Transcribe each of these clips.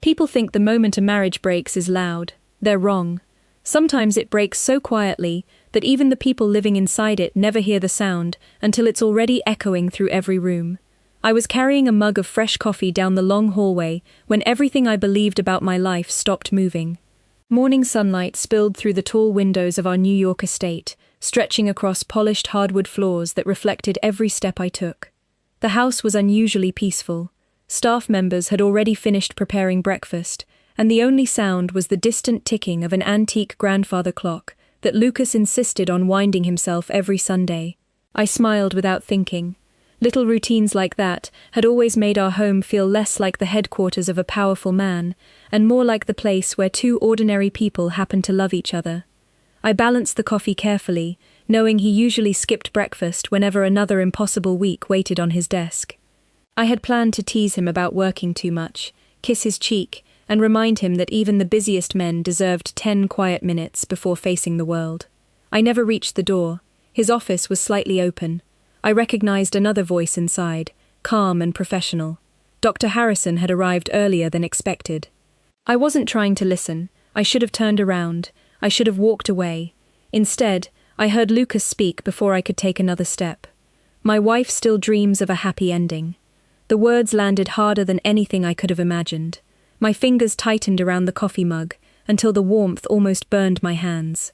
People think the moment a marriage breaks is loud. They're wrong. Sometimes it breaks so quietly that even the people living inside it never hear the sound until it's already echoing through every room. I was carrying a mug of fresh coffee down the long hallway when everything I believed about my life stopped moving. Morning sunlight spilled through the tall windows of our New York estate, stretching across polished hardwood floors that reflected every step I took. The house was unusually peaceful. Staff members had already finished preparing breakfast, and the only sound was the distant ticking of an antique grandfather clock that Lucas insisted on winding himself every Sunday. I smiled without thinking. Little routines like that had always made our home feel less like the headquarters of a powerful man, and more like the place where two ordinary people happened to love each other. I balanced the coffee carefully, knowing he usually skipped breakfast whenever another impossible week waited on his desk. I had planned to tease him about working too much, kiss his cheek, and remind him that even the busiest men deserved 10 quiet minutes before facing the world. I never reached the door. His office was slightly open. I recognized another voice inside, calm and professional. Dr. Harrison had arrived earlier than expected. I wasn't trying to listen. I should have turned around. I should have walked away. Instead, I heard Lucas speak before I could take another step. My wife still dreams of a happy ending. The words landed harder than anything I could have imagined. My fingers tightened around the coffee mug until the warmth almost burned my hands.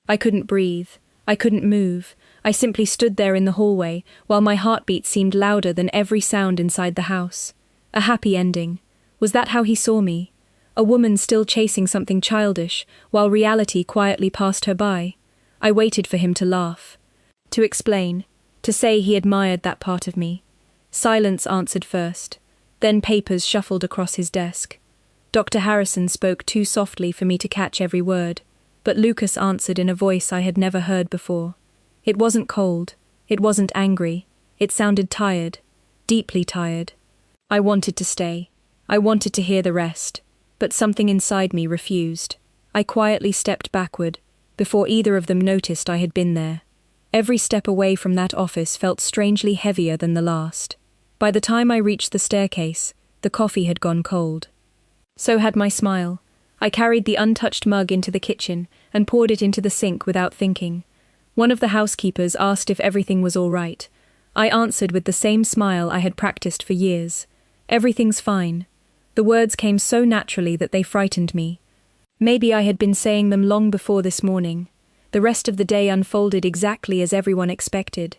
I couldn't breathe. I couldn't move. I simply stood there in the hallway while my heartbeat seemed louder than every sound inside the house. A happy ending. Was that how he saw me? A woman still chasing something childish while reality quietly passed her by. I waited for him to laugh. To explain. To say he admired that part of me. Silence answered first. Then papers shuffled across his desk. Dr. Harrison spoke too softly for me to catch every word, but Lucas answered in a voice I had never heard before. It wasn't cold. It wasn't angry. It sounded tired. Deeply tired. I wanted to stay. I wanted to hear the rest, but something inside me refused. I quietly stepped backward, before either of them noticed I had been there. Every step away from that office felt strangely heavier than the last. By the time I reached the staircase, the coffee had gone cold. So had my smile. I carried the untouched mug into the kitchen and poured it into the sink without thinking. One of the housekeepers asked if everything was all right. I answered with the same smile I had practiced for years. Everything's fine. The words came so naturally that they frightened me. Maybe I had been saying them long before this morning. The rest of the day unfolded exactly as everyone expected.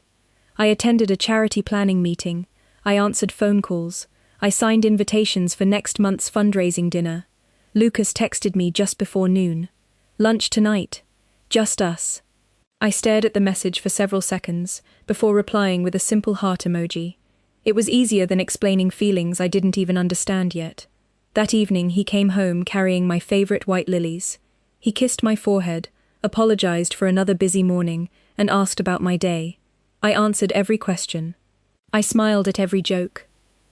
I attended a charity planning meeting. I answered phone calls. I signed invitations for next month's fundraising dinner. Lucas texted me just before noon. Lunch tonight. Just us. I stared at the message for several seconds, before replying with a simple heart emoji. It was easier than explaining feelings I didn't even understand yet. That evening he came home carrying my favorite white lilies. He kissed my forehead, apologized for another busy morning, and asked about my day. I answered every question. I smiled at every joke.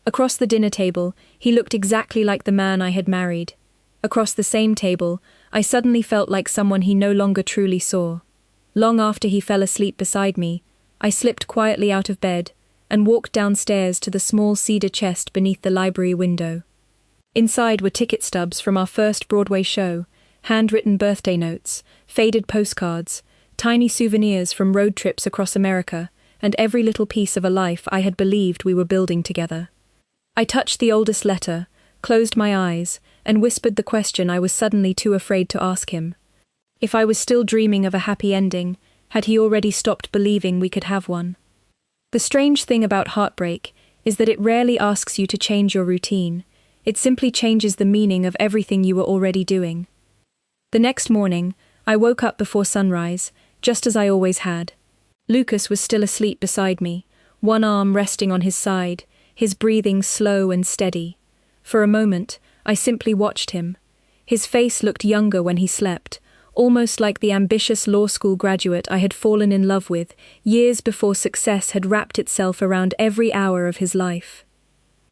Across the dinner table, he looked exactly like the man I had married. Across the same table, I suddenly felt like someone he no longer truly saw. Long after he fell asleep beside me, I slipped quietly out of bed and walked downstairs to the small cedar chest beneath the library window. Inside were ticket stubs from our first Broadway show, handwritten birthday notes, faded postcards, tiny souvenirs from road trips across America, and every little piece of a life I had believed we were building together. I touched the oldest letter, closed my eyes, and whispered the question I was suddenly too afraid to ask him. If I was still dreaming of a happy ending, had he already stopped believing we could have one? The strange thing about heartbreak is that it rarely asks you to change your routine. It simply changes the meaning of everything you were already doing. The next morning, I woke up before sunrise, just as I always had. Lucas was still asleep beside me, one arm resting on his side, his breathing slow and steady. For a moment, I simply watched him. His face looked younger when he slept, almost like the ambitious law school graduate I had fallen in love with years before success had wrapped itself around every hour of his life.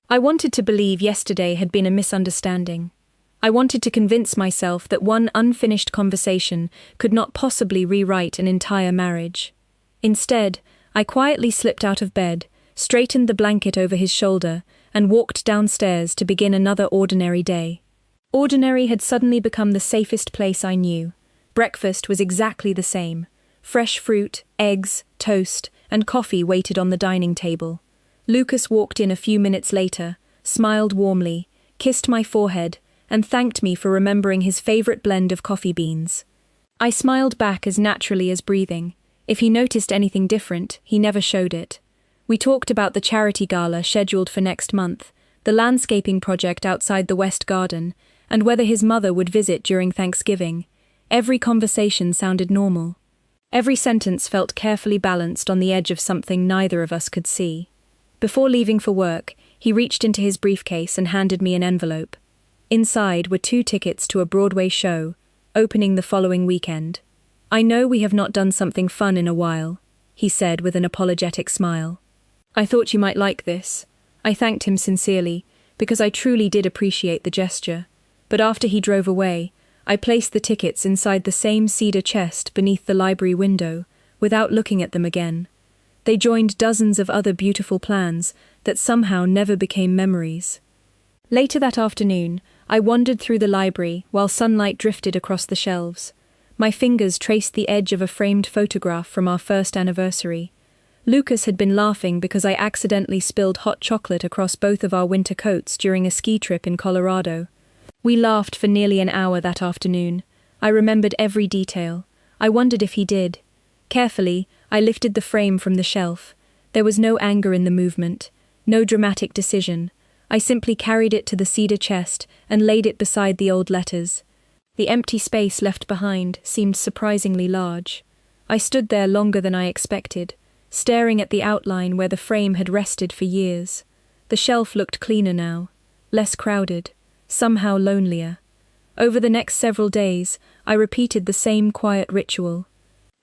I wanted to believe yesterday had been a misunderstanding. I wanted to convince myself that one unfinished conversation could not possibly rewrite an entire marriage. Instead, I quietly slipped out of bed, straightened the blanket over his shoulder, and walked downstairs to begin another ordinary day. Ordinary had suddenly become the safest place I knew. Breakfast was exactly the same. Fresh fruit, eggs, toast, and coffee waited on the dining table. Lucas walked in a few minutes later, smiled warmly, kissed my forehead, and thanked me for remembering his favorite blend of coffee beans. I smiled back as naturally as breathing. If he noticed anything different, he never showed it. We talked about the charity gala scheduled for next month, the landscaping project outside the West Garden, and whether his mother would visit during Thanksgiving. Every conversation sounded normal. Every sentence felt carefully balanced on the edge of something neither of us could see. Before leaving for work, he reached into his briefcase and handed me an envelope. Inside were 2 tickets to a Broadway show, opening the following weekend. "I know we have not done something fun in a while," he said with an apologetic smile. "I thought you might like this." I thanked him sincerely, because I truly did appreciate the gesture. But after he drove away, I placed the tickets inside the same cedar chest beneath the library window, without looking at them again. They joined dozens of other beautiful plans that somehow never became memories. Later that afternoon, I wandered through the library while sunlight drifted across the shelves. My fingers traced the edge of a framed photograph from our first anniversary. Lucas had been laughing because I accidentally spilled hot chocolate across both of our winter coats during a ski trip in Colorado. We laughed for nearly an hour that afternoon. I remembered every detail. I wondered if he did. Carefully, I lifted the frame from the shelf. There was no anger in the movement, no dramatic decision. I simply carried it to the cedar chest and laid it beside the old letters. The empty space left behind seemed surprisingly large. I stood there longer than I expected, staring at the outline where the frame had rested for years. The shelf looked cleaner now, less crowded, somehow lonelier. Over the next several days, I repeated the same quiet ritual.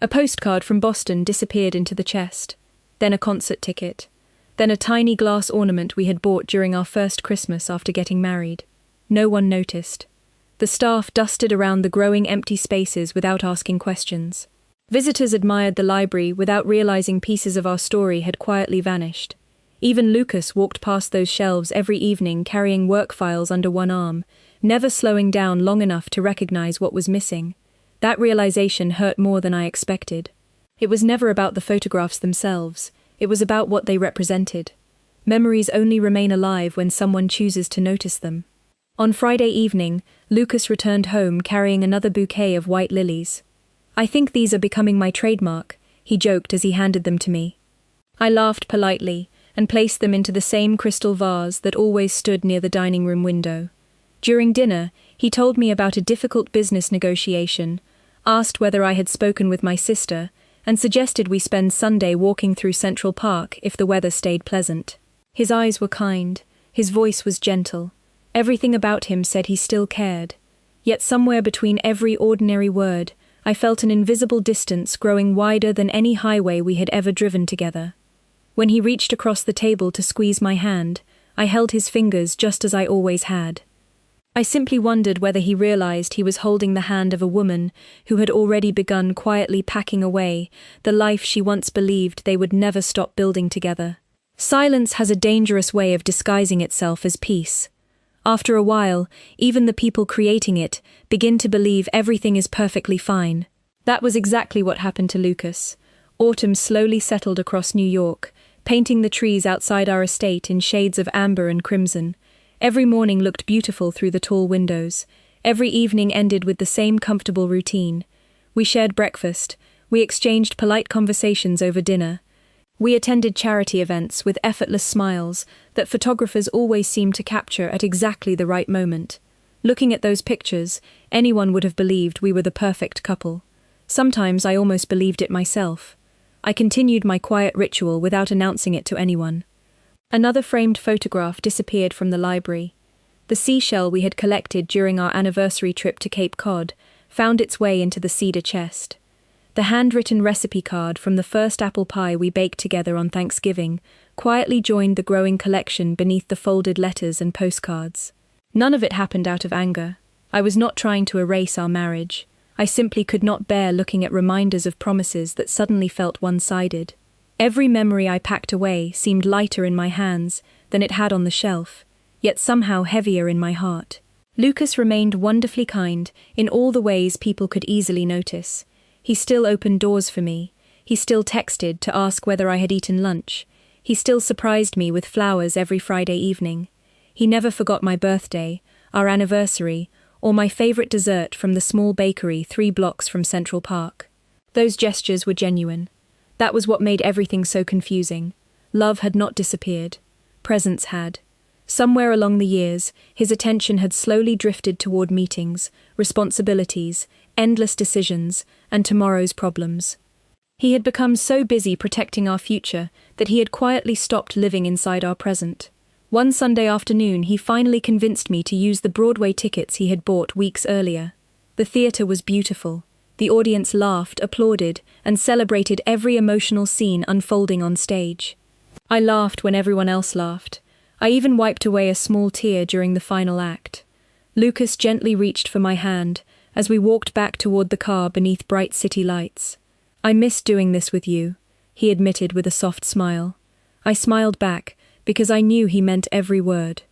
A postcard from Boston disappeared into the chest, then a concert ticket, then a tiny glass ornament we had bought during our first Christmas after getting married. No one noticed. The staff dusted around the growing empty spaces without asking questions. Visitors admired the library without realizing pieces of our story had quietly vanished. Even Lucas walked past those shelves every evening carrying work files under one arm, never slowing down long enough to recognize what was missing. That realization hurt more than I expected. It was never about the photographs themselves, it was about what they represented. Memories only remain alive when someone chooses to notice them. On Friday evening, Lucas returned home carrying another bouquet of white lilies. "I think these are becoming my trademark," he joked as he handed them to me. I laughed politely and placed them into the same crystal vase that always stood near the dining room window. During dinner, he told me about a difficult business negotiation, asked whether I had spoken with my sister, and suggested we spend Sunday walking through Central Park if the weather stayed pleasant. His eyes were kind, his voice was gentle. Everything about him said he still cared. Yet somewhere between every ordinary word, I felt an invisible distance growing wider than any highway we had ever driven together. When he reached across the table to squeeze my hand, I held his fingers just as I always had. I simply wondered whether he realized he was holding the hand of a woman who had already begun quietly packing away the life she once believed they would never stop building together. Silence has a dangerous way of disguising itself as peace. After a while, even the people creating it begin to believe everything is perfectly fine. That was exactly what happened to Lucas. Autumn slowly settled across New York, painting the trees outside our estate in shades of amber and crimson. Every morning looked beautiful through the tall windows. Every evening ended with the same comfortable routine. We shared breakfast. We exchanged polite conversations over dinner. We attended charity events with effortless smiles that photographers always seemed to capture at exactly the right moment. Looking at those pictures, anyone would have believed we were the perfect couple. Sometimes I almost believed it myself. I continued my quiet ritual without announcing it to anyone. Another framed photograph disappeared from the library. The seashell we had collected during our anniversary trip to Cape Cod found its way into the cedar chest. The handwritten recipe card from the first apple pie we baked together on Thanksgiving quietly joined the growing collection beneath the folded letters and postcards. None of it happened out of anger. I was not trying to erase our marriage. I simply could not bear looking at reminders of promises that suddenly felt one-sided. Every memory I packed away seemed lighter in my hands than it had on the shelf, yet somehow heavier in my heart. Lucas remained wonderfully kind, in all the ways people could easily notice. He still opened doors for me. He still texted to ask whether I had eaten lunch. He still surprised me with flowers every Friday evening. He never forgot my birthday, our anniversary, or my favorite dessert from the small bakery 3 blocks from Central Park. Those gestures were genuine. That was what made everything so confusing. Love had not disappeared. Presence had. Somewhere along the years, his attention had slowly drifted toward meetings, responsibilities, endless decisions, and tomorrow's problems. He had become so busy protecting our future that he had quietly stopped living inside our present. One Sunday afternoon, he finally convinced me to use the Broadway tickets he had bought weeks earlier. The theater was beautiful. The audience laughed, applauded, and celebrated every emotional scene unfolding on stage. I laughed when everyone else laughed. I even wiped away a small tear during the final act. Lucas gently reached for my hand as we walked back toward the car beneath bright city lights. "I missed doing this with you," he admitted with a soft smile. I smiled back, because I knew he meant every word.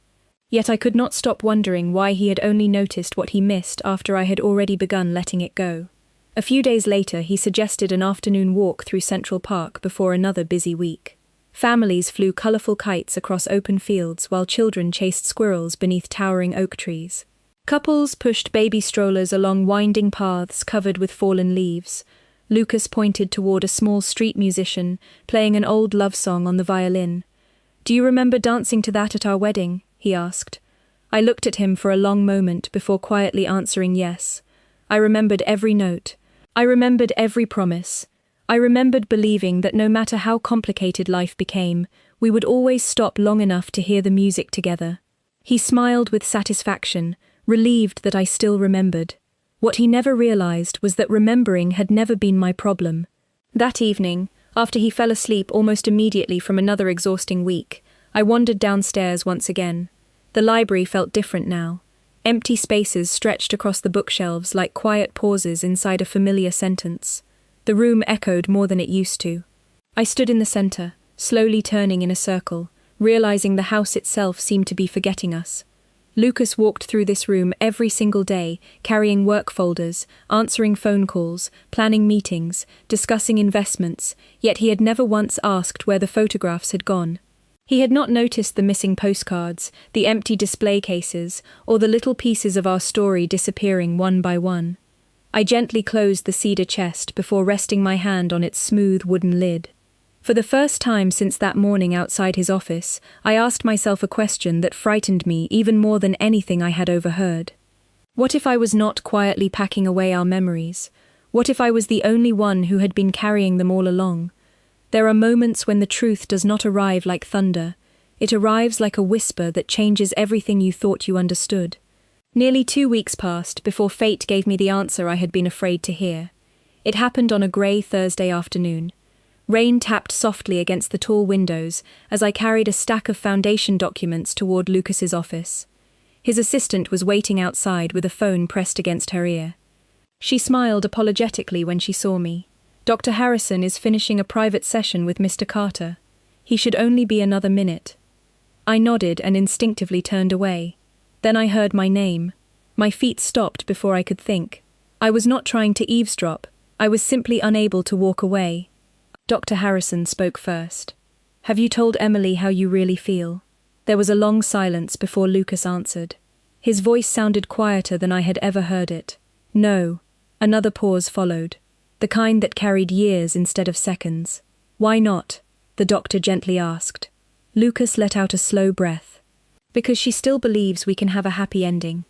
Yet I could not stop wondering why he had only noticed what he missed after I had already begun letting it go. A few days later, he suggested an afternoon walk through Central Park before another busy week. Families flew colorful kites across open fields while children chased squirrels beneath towering oak trees. Couples pushed baby strollers along winding paths covered with fallen leaves. Lucas pointed toward a small street musician playing an old love song on the violin. "Do you remember dancing to that at our wedding?" he asked. I looked at him for a long moment before quietly answering yes. I remembered every note. I remembered every promise. I remembered believing that no matter how complicated life became, we would always stop long enough to hear the music together. He smiled with satisfaction, relieved that I still remembered. What he never realized was that remembering had never been my problem. That evening, after he fell asleep almost immediately from another exhausting week, I wandered downstairs once again. The library felt different now. Empty spaces stretched across the bookshelves like quiet pauses inside a familiar sentence. The room echoed more than it used to. I stood in the center, slowly turning in a circle, realizing the house itself seemed to be forgetting us. Lucas walked through this room every single day, carrying work folders, answering phone calls, planning meetings, discussing investments, yet he had never once asked where the photographs had gone. He had not noticed the missing postcards, the empty display cases, or the little pieces of our story disappearing one by one. I gently closed the cedar chest before resting my hand on its smooth wooden lid. For the first time since that morning outside his office, I asked myself a question that frightened me even more than anything I had overheard. What if I was not quietly packing away our memories? What if I was the only one who had been carrying them all along? There are moments when the truth does not arrive like thunder. It arrives like a whisper that changes everything you thought you understood. Nearly 2 weeks passed before fate gave me the answer I had been afraid to hear. It happened on a grey Thursday afternoon. Rain tapped softly against the tall windows as I carried a stack of foundation documents toward Lucas's office. His assistant was waiting outside with a phone pressed against her ear. She smiled apologetically when she saw me. "Dr. Harrison is finishing a private session with Mr. Carter. He should only be another minute." I nodded and instinctively turned away. Then I heard my name. My feet stopped before I could think. I was not trying to eavesdrop. I was simply unable to walk away. Dr. Harrison spoke first. "Have you told Emily how you really feel?" There was a long silence before Lucas answered. His voice sounded quieter than I had ever heard it. "No." Another pause followed, the kind that carried years instead of seconds. "Why not?" the doctor gently asked. Lucas let out a slow breath. "Because she still believes we can have a happy ending."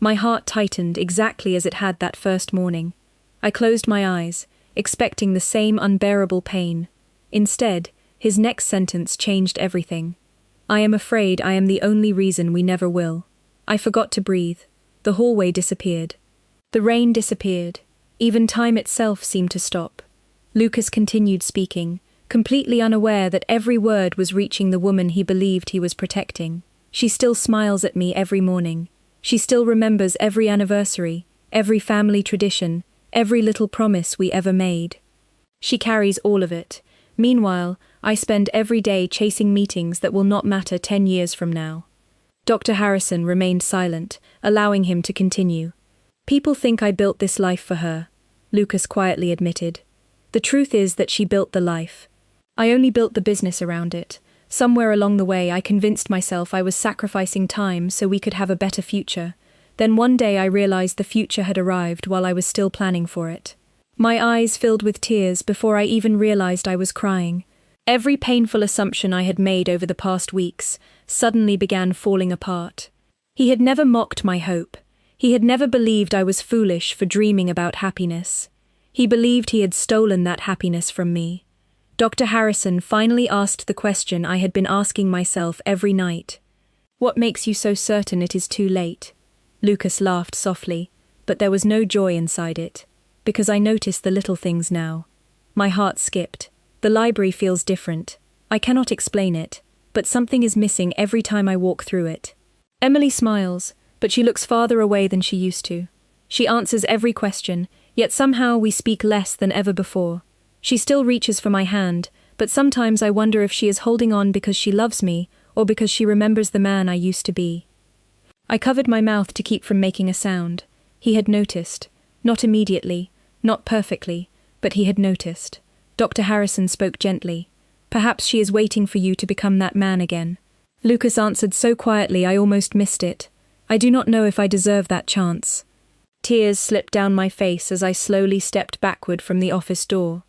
My heart tightened exactly as it had that first morning. I closed my eyes, expecting the same unbearable pain. Instead, his next sentence changed everything. "I am afraid I am the only reason we never will." I forgot to breathe. The hallway disappeared. The rain disappeared. Even time itself seemed to stop. Lucas continued speaking, completely unaware that every word was reaching the woman he believed he was protecting. "She still smiles at me every morning. She still remembers every anniversary, every family tradition, every little promise we ever made. She carries all of it. Meanwhile, I spend every day chasing meetings that will not matter 10 years from now." Dr. Harrison remained silent, allowing him to continue. People think I built this life for her, Lucas quietly admitted. The truth is that she built the life. I only built the business around it. Somewhere along the way I convinced myself I was sacrificing time so we could have a better future. Then one day I realized the future had arrived while I was still planning for it. My eyes filled with tears before I even realized I was crying. Every painful assumption I had made over the past weeks suddenly began falling apart. He had never mocked my hope. He had never believed I was foolish for dreaming about happiness. He believed he had stolen that happiness from me. Dr. Harrison finally asked the question I had been asking myself every night. What makes you so certain it is too late? Lucas laughed softly, but there was no joy inside it. Because I noticed the little things now. My heart skipped. The library feels different. I cannot explain it, but something is missing every time I walk through it. Emily smiles, but she looks farther away than she used to. She answers every question, yet somehow we speak less than ever before. She still reaches for my hand, but sometimes I wonder if she is holding on because she loves me or because she remembers the man I used to be. I covered my mouth to keep from making a sound. He had noticed. Not immediately, not perfectly, but he had noticed. Dr. Harrison spoke gently. Perhaps she is waiting for you to become that man again. Lucas answered so quietly I almost missed it. I do not know if I deserve that chance. Tears slipped down my face as I slowly stepped backward from the office door.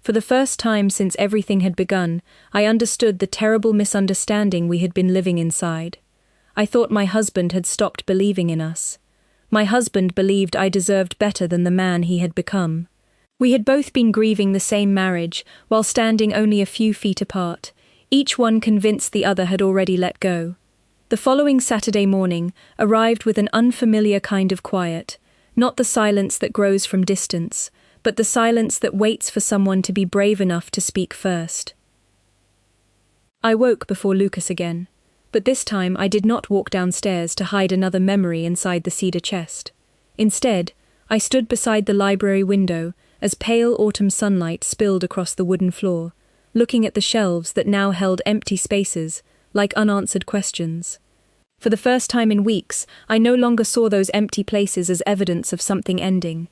For the first time since everything had begun, I understood the terrible misunderstanding we had been living inside. I thought my husband had stopped believing in us. My husband believed I deserved better than the man he had become. We had both been grieving the same marriage, while standing only a few feet apart, each one convinced the other had already let go. The following Saturday morning arrived with an unfamiliar kind of quiet, not the silence that grows from distance, but the silence that waits for someone to be brave enough to speak first. I woke before Lucas again, but this time I did not walk downstairs to hide another memory inside the cedar chest. Instead, I stood beside the library window as pale autumn sunlight spilled across the wooden floor, looking at the shelves that now held empty spaces, like unanswered questions. For the first time in weeks, I no longer saw those empty places as evidence of something ending.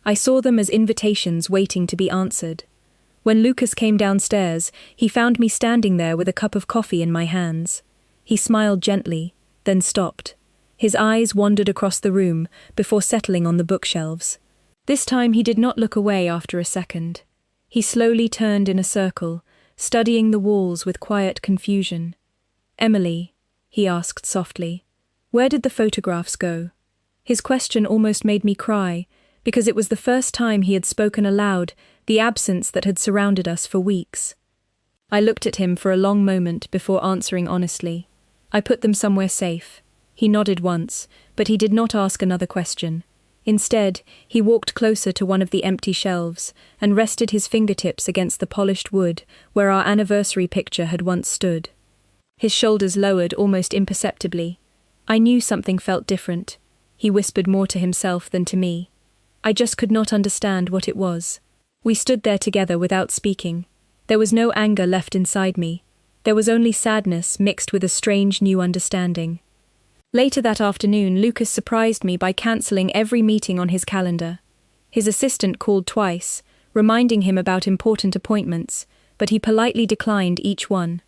I saw them as invitations waiting to be answered. When Lucas came downstairs, he found me standing there with a cup of coffee in my hands. He smiled gently, then stopped. His eyes wandered across the room before settling on the bookshelves. This time he did not look away after a second. He slowly turned in a circle, studying the walls with quiet confusion. "Emily," he asked softly, "where did the photographs go?" His question almost made me cry, because it was the first time he had spoken aloud the absence that had surrounded us for weeks. I looked at him for a long moment before answering honestly. "I put them somewhere safe." He nodded once, but he did not ask another question. Instead, he walked closer to one of the empty shelves and rested his fingertips against the polished wood where our anniversary picture had once stood. His shoulders lowered almost imperceptibly. I knew something felt different. He whispered more to himself than to me. I just could not understand what it was. We stood there together without speaking. There was no anger left inside me. There was only sadness mixed with a strange new understanding. Later that afternoon, Lucas surprised me by cancelling every meeting on his calendar. His assistant called twice, reminding him about important appointments, but he politely declined each one.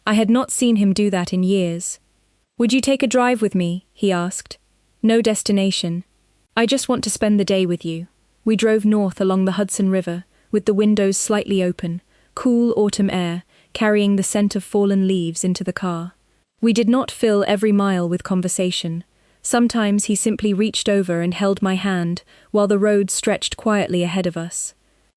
I had not seen him do that in years. "Would you take a drive with me?" he asked. "No destination. I just want to spend the day with you." We drove north along the Hudson River, with the windows slightly open, cool autumn air, carrying the scent of fallen leaves into the car. We did not fill every mile with conversation. Sometimes he simply reached over and held my hand, while the road stretched quietly ahead of us.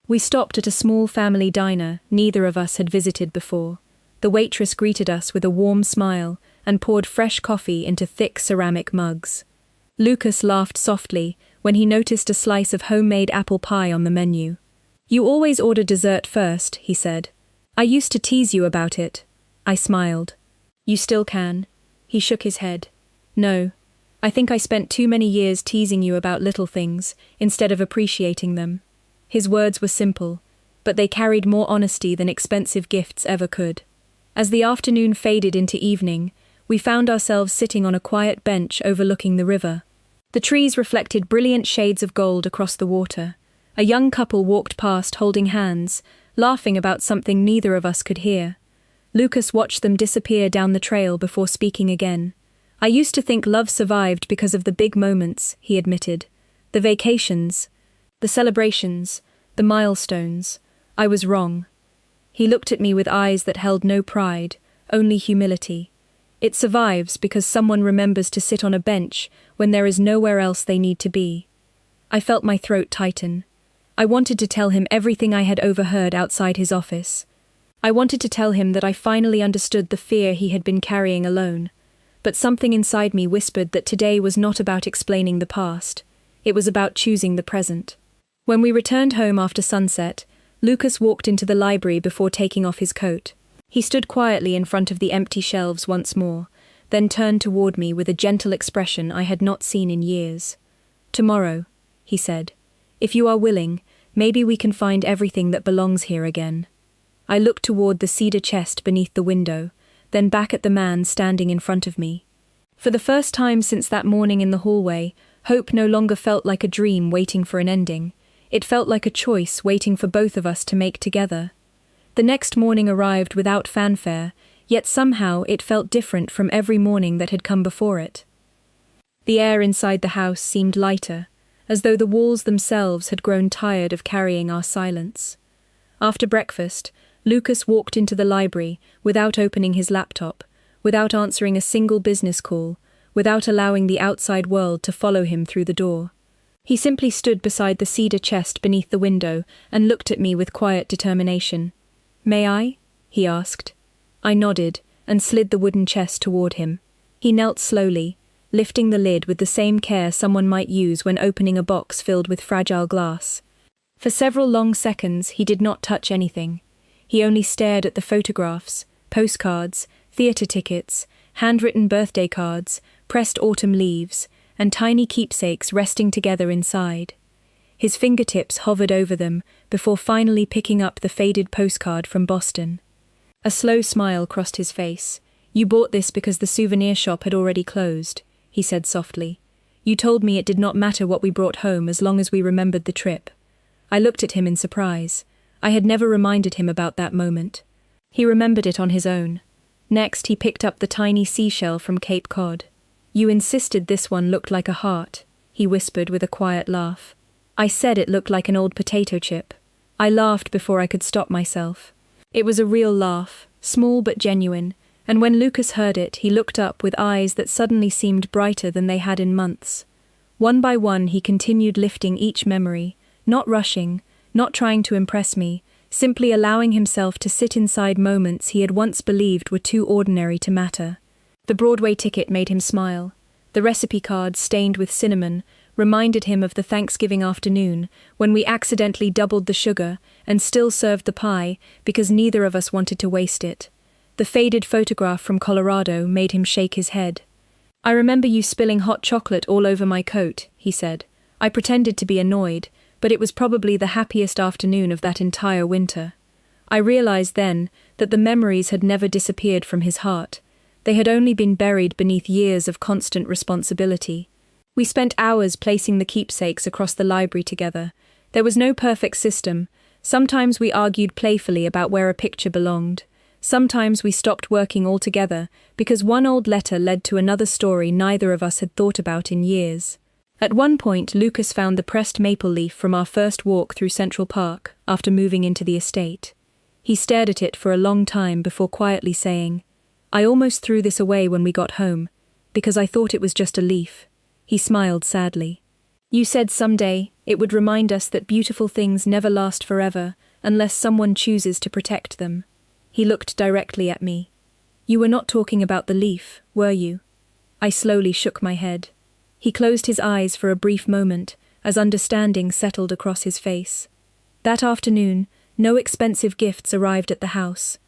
We stopped at a small family diner neither of us had visited before. The waitress greeted us with a warm smile and poured fresh coffee into thick ceramic mugs. Lucas laughed softly when he noticed a slice of homemade apple pie on the menu. "You always order dessert first," he said. "I used to tease you about it." I smiled. "You still can?" He shook his head. "No. I think I spent too many years teasing you about little things, instead of appreciating them." His words were simple, but they carried more honesty than expensive gifts ever could. As the afternoon faded into evening, we found ourselves sitting on a quiet bench overlooking the river. The trees reflected brilliant shades of gold across the water. A young couple walked past holding hands, laughing about something neither of us could hear. Lucas watched them disappear down the trail before speaking again. I used to think love survived because of the big moments, he admitted. The vacations, the celebrations, the milestones. I was wrong. He looked at me with eyes that held no pride, only humility. It survives because someone remembers to sit on a bench when there is nowhere else they need to be. I felt my throat tighten. I wanted to tell him everything I had overheard outside his office. I wanted to tell him that I finally understood the fear he had been carrying alone. But something inside me whispered that today was not about explaining the past. It was about choosing the present. When we returned home after sunset, Lucas walked into the library before taking off his coat. He stood quietly in front of the empty shelves once more, then turned toward me with a gentle expression I had not seen in years. "Tomorrow," he said, "if you are willing, maybe we can find everything that belongs here again." I looked toward the cedar chest beneath the window, then back at the man standing in front of me. For the first time since that morning in the hallway, hope no longer felt like a dream waiting for an ending. It felt like a choice waiting for both of us to make together. The next morning arrived without fanfare, yet somehow it felt different from every morning that had come before it. The air inside the house seemed lighter, as though the walls themselves had grown tired of carrying our silence. After breakfast, Lucas walked into the library without opening his laptop, without answering a single business call, without allowing the outside world to follow him through the door. He simply stood beside the cedar chest beneath the window and looked at me with quiet determination. "May I?" he asked. I nodded and slid the wooden chest toward him. He knelt slowly, lifting the lid with the same care someone might use when opening a box filled with fragile glass. For several long seconds he did not touch anything. He only stared at the photographs, postcards, theatre tickets, handwritten birthday cards, pressed autumn leaves, and tiny keepsakes resting together inside. His fingertips hovered over them before finally picking up the faded postcard from Boston. A slow smile crossed his face. "You bought this because the souvenir shop had already closed," he said softly. "You told me it did not matter what we brought home as long as we remembered the trip." I looked at him in surprise. I had never reminded him about that moment. He remembered it on his own. Next, he picked up the tiny seashell from Cape Cod. "You insisted this one looked like a heart," he whispered with a quiet laugh. I said it looked like an old potato chip. I laughed before I could stop myself. It was a real laugh, small but genuine, and when Lucas heard it, he looked up with eyes that suddenly seemed brighter than they had in months. One by one, he continued lifting each memory, not rushing, not trying to impress me, simply allowing himself to sit inside moments he had once believed were too ordinary to matter. The Broadway ticket made him smile. The recipe card, stained with cinnamon, reminded him of the Thanksgiving afternoon when we accidentally doubled the sugar and still served the pie because neither of us wanted to waste it. The faded photograph from Colorado made him shake his head. "I remember you spilling hot chocolate all over my coat," he said. I pretended to be annoyed, but it was probably the happiest afternoon of that entire winter. I realized then that the memories had never disappeared from his heart. They had only been buried beneath years of constant responsibility. We spent hours placing the keepsakes across the library together. There was no perfect system. Sometimes we argued playfully about where a picture belonged. Sometimes we stopped working altogether because one old letter led to another story neither of us had thought about in years. At one point, Lucas found the pressed maple leaf from our first walk through Central Park after moving into the estate. He stared at it for a long time before quietly saying, "I almost threw this away when we got home, because I thought it was just a leaf." He smiled sadly. "You said someday it would remind us that beautiful things never last forever unless someone chooses to protect them." He looked directly at me. "You were not talking about the leaf, were you?" I slowly shook my head. He closed his eyes for a brief moment as understanding settled across his face. That afternoon, no expensive gifts arrived at the house.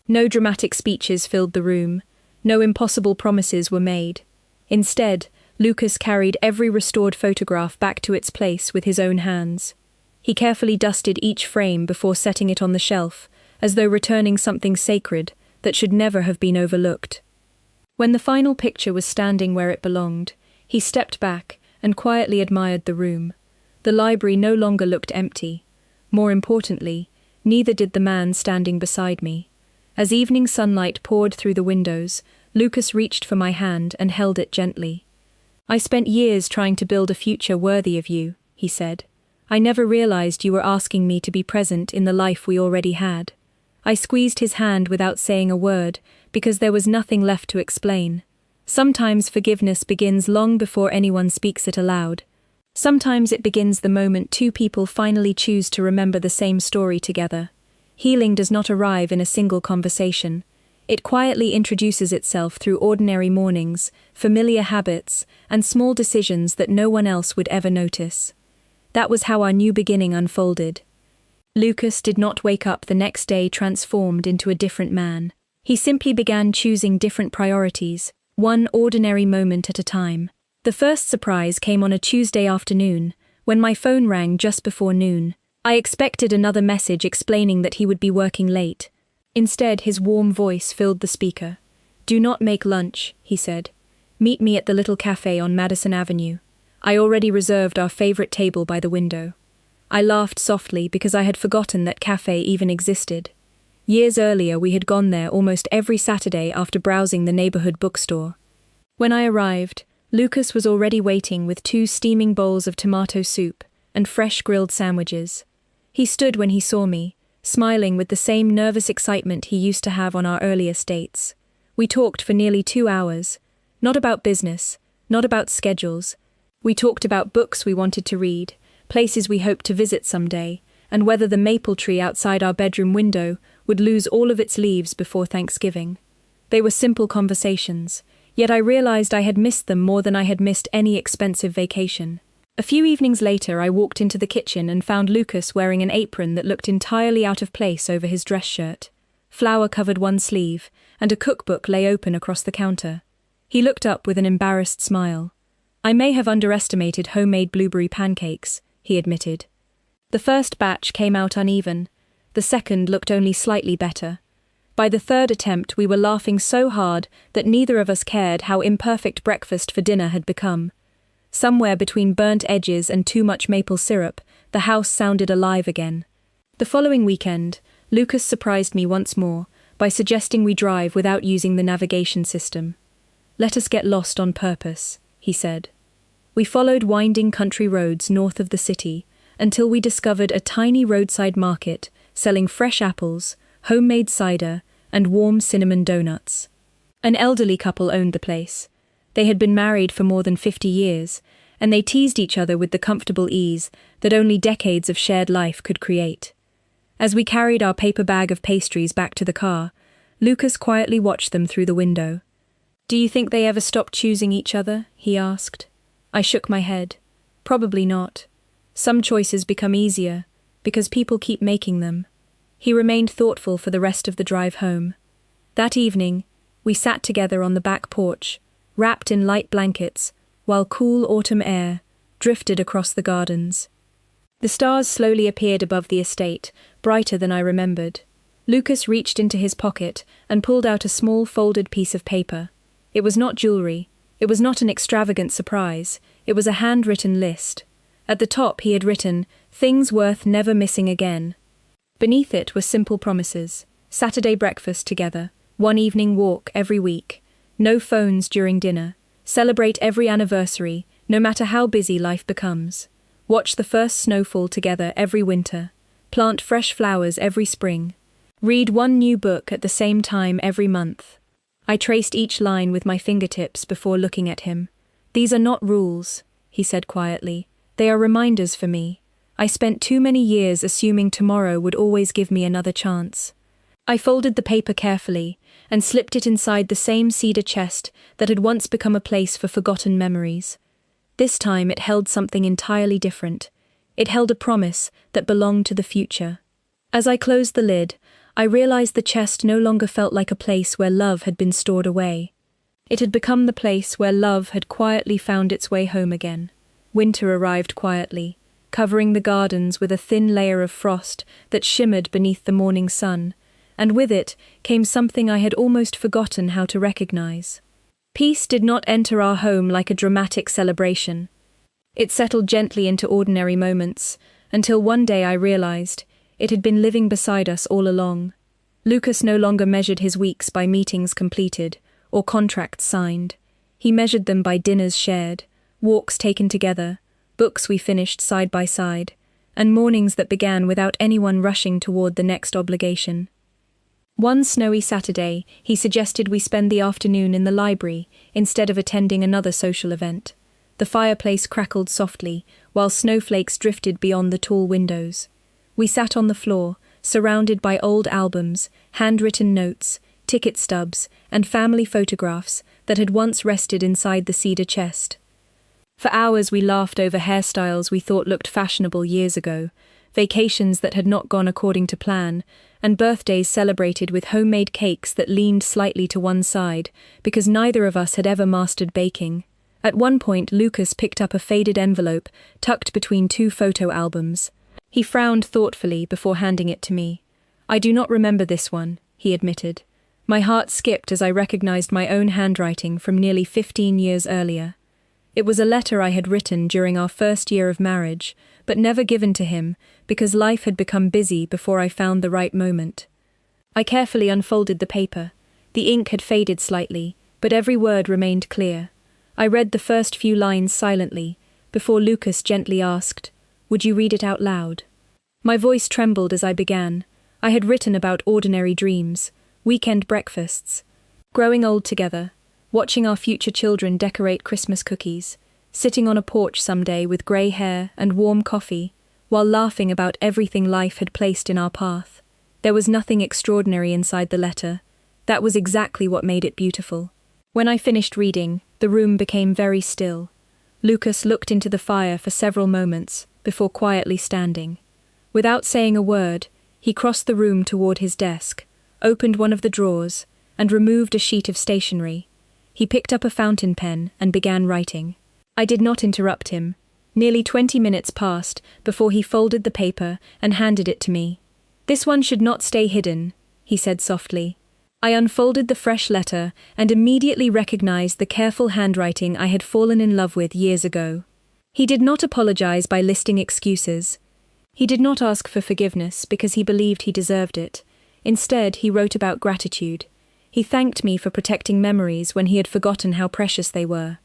No dramatic speeches filled the room. No impossible promises were made. Instead, Lucas carried every restored photograph back to its place with his own hands. He carefully dusted each frame before setting it on the shelf, as though returning something sacred that should never have been overlooked. When the final picture was standing where it belonged, he stepped back and quietly admired the room. The library no longer looked empty. More importantly, neither did the man standing beside me. As evening sunlight poured through the windows, Lucas reached for my hand and held it gently. "I spent years trying to build a future worthy of you," he said. "I never realized you were asking me to be present in the life we already had." I squeezed his hand without saying a word, because there was nothing left to explain. Sometimes forgiveness begins long before anyone speaks it aloud. Sometimes it begins the moment two people finally choose to remember the same story together. Healing does not arrive in a single conversation. It quietly introduces itself through ordinary mornings, familiar habits, and small decisions that no one else would ever notice. That was how our new beginning unfolded. Lucas did not wake up the next day transformed into a different man. He simply began choosing different priorities, one ordinary moment at a time. The first surprise came on a Tuesday afternoon, when my phone rang just before noon. I expected another message explaining that he would be working late. Instead, his warm voice filled the speaker. "Do not make lunch," he said. "Meet me at the little cafe on Madison Avenue. I already reserved our favorite table by the window." I laughed softly because I had forgotten that cafe even existed. Years earlier, we had gone there almost every Saturday after browsing the neighborhood bookstore. When I arrived, Lucas was already waiting with 2 steaming bowls of tomato soup and fresh grilled sandwiches. He stood when he saw me, smiling with the same nervous excitement he used to have on our earliest dates. We talked for nearly 2 hours. Not about business, not about schedules. We talked about books we wanted to read, places we hoped to visit someday, and whether the maple tree outside our bedroom window would lose all of its leaves before Thanksgiving. They were simple conversations, yet I realized I had missed them more than I had missed any expensive vacation. A few evenings later, I walked into the kitchen and found Lucas wearing an apron that looked entirely out of place over his dress shirt. Flour covered one sleeve, and a cookbook lay open across the counter. He looked up with an embarrassed smile. "I may have underestimated homemade blueberry pancakes," he admitted. The first batch came out uneven. The second looked only slightly better. By the third attempt, we were laughing so hard that neither of us cared how imperfect breakfast for dinner had become. Somewhere between burnt edges and too much maple syrup, the house sounded alive again. The following weekend, Lucas surprised me once more by suggesting we drive without using the navigation system. "Let us get lost on purpose," he said. We followed winding country roads north of the city until we discovered a tiny roadside market selling fresh apples, homemade cider, and warm cinnamon donuts. An elderly couple owned the place. They had been married for more than 50 years, and they teased each other with the comfortable ease that only decades of shared life could create. As we carried our paper bag of pastries back to the car, Lucas quietly watched them through the window. "Do you think they ever stopped choosing each other?" he asked. I shook my head. "Probably not. Some choices become easier, because people keep making them." He remained thoughtful for the rest of the drive home. That evening, we sat together on the back porch, wrapped in light blankets, while cool autumn air drifted across the gardens. The stars slowly appeared above the estate, brighter than I remembered. Lucas reached into his pocket and pulled out a small folded piece of paper. It was not jewelry. It was not an extravagant surprise. It was a handwritten list. At the top he had written, "Things worth never missing again." Beneath it were simple promises: Saturday breakfast together, one evening walk every week, no phones during dinner, celebrate every anniversary, no matter how busy life becomes, watch the first snowfall together every winter, plant fresh flowers every spring, read one new book at the same time every month. I traced each line with my fingertips before looking at him. "These are not rules," he said quietly. "They are reminders for me. I spent too many years assuming tomorrow would always give me another chance." I folded the paper carefully and slipped it inside the same cedar chest that had once become a place for forgotten memories. This time it held something entirely different. It held a promise that belonged to the future. As I closed the lid, I realized the chest no longer felt like a place where love had been stored away. It had become the place where love had quietly found its way home again. Winter arrived quietly, covering the gardens with a thin layer of frost that shimmered beneath the morning sun, and with it came something I had almost forgotten how to recognize. Peace did not enter our home like a dramatic celebration. It settled gently into ordinary moments, until one day I realized it had been living beside us all along. Lucas no longer measured his weeks by meetings completed or contracts signed. He measured them by dinners shared, walks taken together, books we finished side by side, and mornings that began without anyone rushing toward the next obligation. One snowy Saturday, he suggested we spend the afternoon in the library instead of attending another social event. The fireplace crackled softly, while snowflakes drifted beyond the tall windows. We sat on the floor, surrounded by old albums, handwritten notes, ticket stubs, and family photographs that had once rested inside the cedar chest. For hours we laughed over hairstyles we thought looked fashionable years ago, vacations that had not gone according to plan, and birthdays celebrated with homemade cakes that leaned slightly to one side, because neither of us had ever mastered baking. At one point, Lucas picked up a faded envelope tucked between two photo albums. He frowned thoughtfully before handing it to me. "I do not remember this one," he admitted. My heart skipped as I recognized my own handwriting from nearly 15 years earlier. It was a letter I had written during our first year of marriage, but never given to him because life had become busy before I found the right moment. I carefully unfolded the paper. The ink had faded slightly, but every word remained clear. I read the first few lines silently, before Lucas gently asked, "Would you read it out loud?" My voice trembled as I began. I had written about ordinary dreams, weekend breakfasts, growing old together, watching our future children decorate Christmas cookies, sitting on a porch someday with grey hair and warm coffee, while laughing about everything life had placed in our path. There was nothing extraordinary inside the letter. That was exactly what made it beautiful. When I finished reading, the room became very still. Lucas looked into the fire for several moments before quietly standing. Without saying a word, he crossed the room toward his desk, opened one of the drawers, and removed a sheet of stationery. He picked up a fountain pen and began writing. I did not interrupt him. Nearly 20 minutes passed before he folded the paper and handed it to me. "This one should not stay hidden," he said softly. I unfolded the fresh letter and immediately recognized the careful handwriting I had fallen in love with years ago. He did not apologize by listing excuses. He did not ask for forgiveness because he believed he deserved it. Instead, he wrote about gratitude. He thanked me for protecting memories when he had forgotten how precious they were.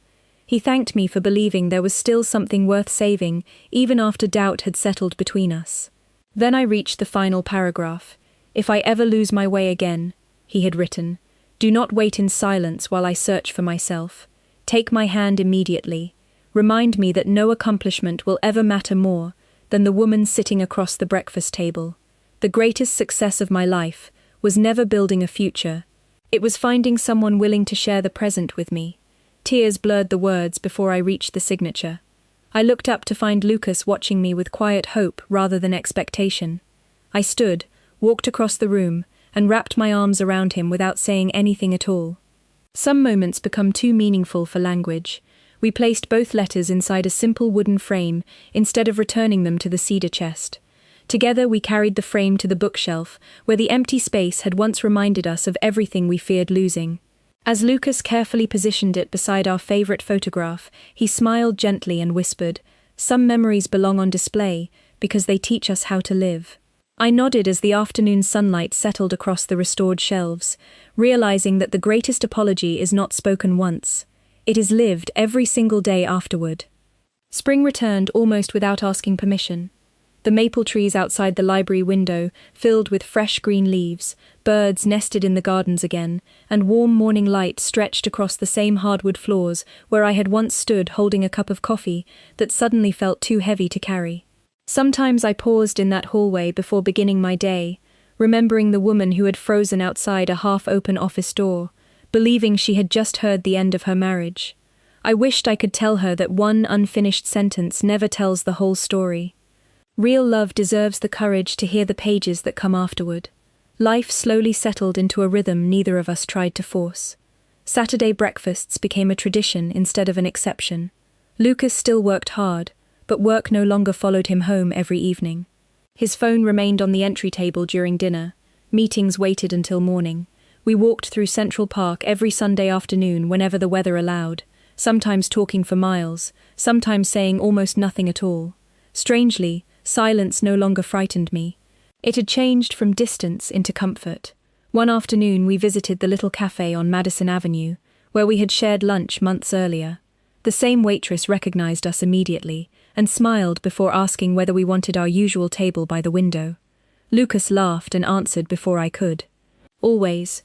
He thanked me for believing there was still something worth saving, even after doubt had settled between us. Then I reached the final paragraph. "If I ever lose my way again," he had written, "do not wait in silence while I search for myself. Take my hand immediately. Remind me that no accomplishment will ever matter more than the woman sitting across the breakfast table. The greatest success of my life was never building a future. It was finding someone willing to share the present with me." Tears blurred the words before I reached the signature. I looked up to find Lucas watching me with quiet hope rather than expectation. I stood, walked across the room, and wrapped my arms around him without saying anything at all. Some moments become too meaningful for language. We placed both letters inside a simple wooden frame instead of returning them to the cedar chest. Together we carried the frame to the bookshelf, where the empty space had once reminded us of everything we feared losing. As Lucas carefully positioned it beside our favorite photograph, he smiled gently and whispered, "Some memories belong on display because they teach us how to live." I nodded as the afternoon sunlight settled across the restored shelves, realizing that the greatest apology is not spoken once. It is lived every single day afterward. Spring returned almost without asking permission. The maple trees outside the library window filled with fresh green leaves, birds nested in the gardens again, and warm morning light stretched across the same hardwood floors where I had once stood holding a cup of coffee that suddenly felt too heavy to carry. Sometimes I paused in that hallway before beginning my day, remembering the woman who had frozen outside a half-open office door, believing she had just heard the end of her marriage. I wished I could tell her that one unfinished sentence never tells the whole story. Real love deserves the courage to hear the pages that come afterward. Life slowly settled into a rhythm neither of us tried to force. Saturday breakfasts became a tradition instead of an exception. Lucas still worked hard, but work no longer followed him home every evening. His phone remained on the entry table during dinner. Meetings waited until morning. We walked through Central Park every Sunday afternoon whenever the weather allowed, sometimes talking for miles, sometimes saying almost nothing at all. Strangely, silence no longer frightened me. It had changed from distance into comfort. One afternoon we visited the little cafe on Madison Avenue, where we had shared lunch months earlier. The same waitress recognized us immediately and smiled before asking whether we wanted our usual table by the window. Lucas laughed and answered before I could. Always.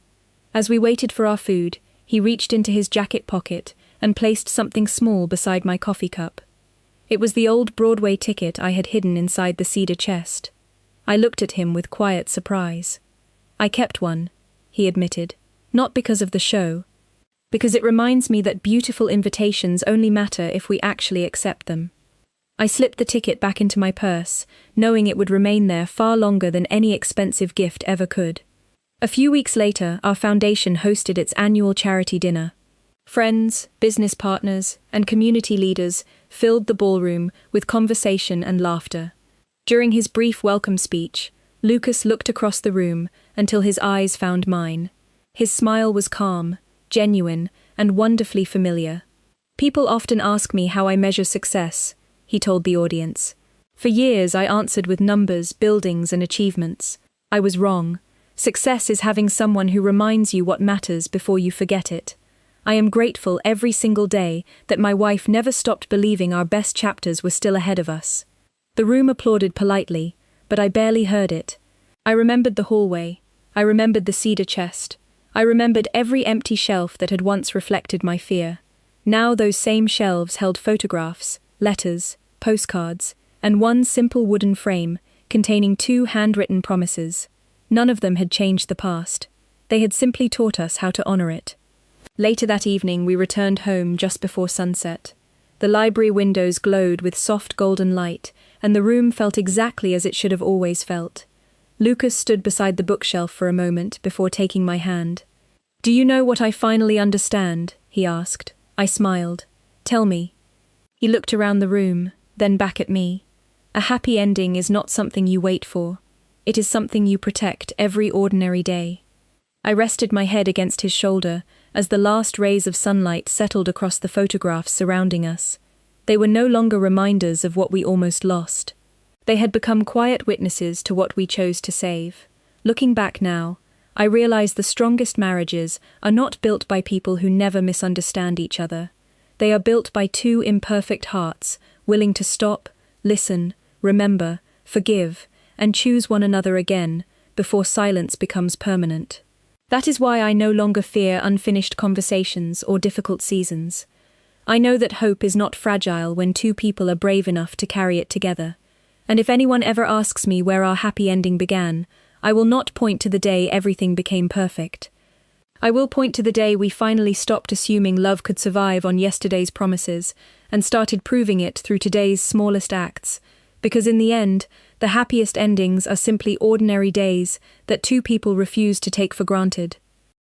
As we waited for our food, he reached into his jacket pocket and placed something small beside my coffee cup. It was the old Broadway ticket I had hidden inside the cedar chest. I looked at him with quiet surprise. I kept one, he admitted, not because of the show, because it reminds me that beautiful invitations only matter if we actually accept them. I slipped the ticket back into my purse, knowing it would remain there far longer than any expensive gift ever could. A few weeks later, our foundation hosted its annual charity dinner. Friends, business partners, and community leaders filled the ballroom with conversation and laughter. During his brief welcome speech, Lucas looked across the room until his eyes found mine. His smile was calm, genuine, and wonderfully familiar. "People often ask me how I measure success," he told the audience. "For years I answered with numbers, buildings, and achievements. I was wrong. Success is having someone who reminds you what matters before you forget it. I am grateful every single day that my wife never stopped believing our best chapters were still ahead of us." The room applauded politely, but I barely heard it. I remembered the hallway. I remembered the cedar chest. I remembered every empty shelf that had once reflected my fear. Now those same shelves held photographs, letters, postcards, and one simple wooden frame containing 2 handwritten promises. None of them had changed the past. They had simply taught us how to honor it. Later that evening we returned home just before sunset. The library windows glowed with soft golden light, and the room felt exactly as it should have always felt. Lucas stood beside the bookshelf for a moment before taking my hand. "Do you know what I finally understand?" he asked. I smiled. "Tell me." He looked around the room, then back at me. "A happy ending is not something you wait for. It is something you protect every ordinary day." I rested my head against his shoulder as the last rays of sunlight settled across the photographs surrounding us. They were no longer reminders of what we almost lost. They had become quiet witnesses to what we chose to save. Looking back now, I realize the strongest marriages are not built by people who never misunderstand each other. They are built by 2 imperfect hearts, willing to stop, listen, remember, forgive, and choose one another again before silence becomes permanent. That is why I no longer fear unfinished conversations or difficult seasons. I know that hope is not fragile when 2 people are brave enough to carry it together. And if anyone ever asks me where our happy ending began, I will not point to the day everything became perfect. I will point to the day we finally stopped assuming love could survive on yesterday's promises and started proving it through today's smallest acts, because in the end, the happiest endings are simply ordinary days that 2 people refuse to take for granted.